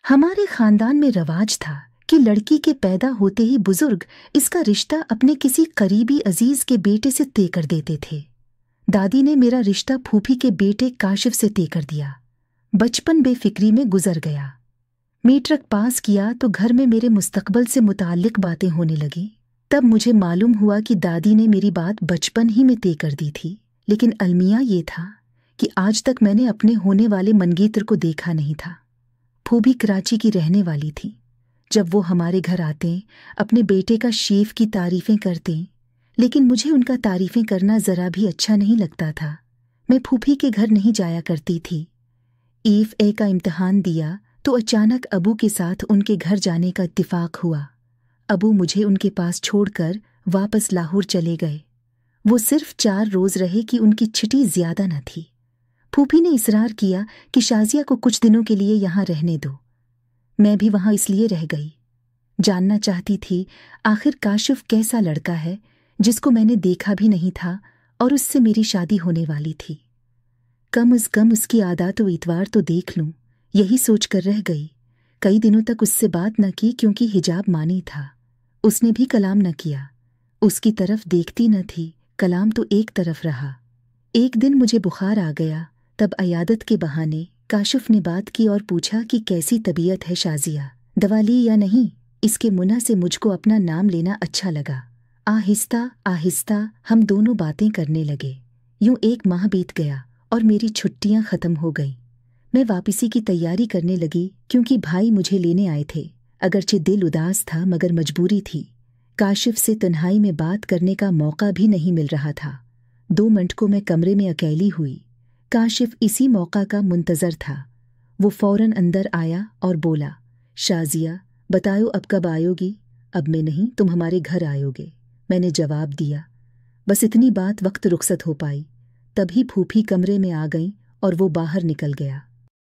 हमारे खानदान में रवाज था कि लड़की के पैदा होते ही बुजुर्ग इसका रिश्ता अपने किसी करीबी अजीज के बेटे से तय कर देते थे। दादी ने मेरा रिश्ता फूफी के बेटे काशिफ से तय कर दिया। बचपन बेफिक्री में गुजर गया। मैट्रिक पास किया तो घर में मेरे मुस्तकबल से मुताल्लिक बातें होने लगी। तब मुझे मालूम हुआ कि दादी ने मेरी बात बचपन ही में तय कर दी थी, लेकिन अलमिया ये था कि आज तक मैंने अपने होने वाले मनगीतर को देखा नहीं था। फूफी कराची की रहने वाली थी। जब वो हमारे घर आते अपने बेटे का शेफ की तारीफें करते, लेकिन मुझे उनका तारीफें करना ज़रा भी अच्छा नहीं लगता था। मैं फूफी के घर नहीं जाया करती थी। EFA का इम्तिहान दिया तो अचानक अबू के साथ उनके घर जाने का इत्तिफाक हुआ। अबू मुझे उनके पास छोड़कर वापस लाहौर चले गए। वो सिर्फ 4 रोज़ रहे कि उनकी छुट्टी ज़्यादा न थी। फूफी ने इसरार किया कि शाजिया को कुछ दिनों के लिए यहाँ रहने दो। मैं भी वहाँ इसलिए रह गई। जानना चाहती थी आखिर काशिफ कैसा लड़का है जिसको मैंने देखा भी नहीं था और उससे मेरी शादी होने वाली थी। कम अज़ कम उसकी आदत व इतवार तो देख लूँ, यही सोच कर रह गई। कई दिनों तक उससे बात न की क्योंकि हिजाब मानी था। उसने भी कलाम न किया। उसकी तरफ देखती न थी, कलाम तो एक तरफ रहा। एक दिन मुझे बुखार आ गया। तब अयादत के बहाने काशिफ ने बात की और पूछा कि कैसी तबीयत है शाजिया, दवा ली या नहीं। इसके मुना से मुझको अपना नाम लेना अच्छा लगा। आहिस्ता आहिस्ता हम दोनों बातें करने लगे। यूं 1 माह बीत गया और मेरी छुट्टियां ख़त्म हो गईं। मैं वापसी की तैयारी करने लगी क्योंकि भाई मुझे लेने आए थे। अगरचे दिल उदास था मगर मजबूरी थी। काशिफ से तन्हाई में बात करने का मौका भी नहीं मिल रहा था। 2 मिनट को मैं कमरे में अकेली हुई। काशिफ इसी मौका का मुंतज़र था। वो फ़ौरन अंदर आया और बोला, शाजिया बताओ अब कब आयोगी? अब मैं नहीं, तुम हमारे घर आयोगे। मैंने जवाब दिया। बस इतनी बात वक्त रुखसत हो पाई। तभी फूफी कमरे में आ गई और वो बाहर निकल गया।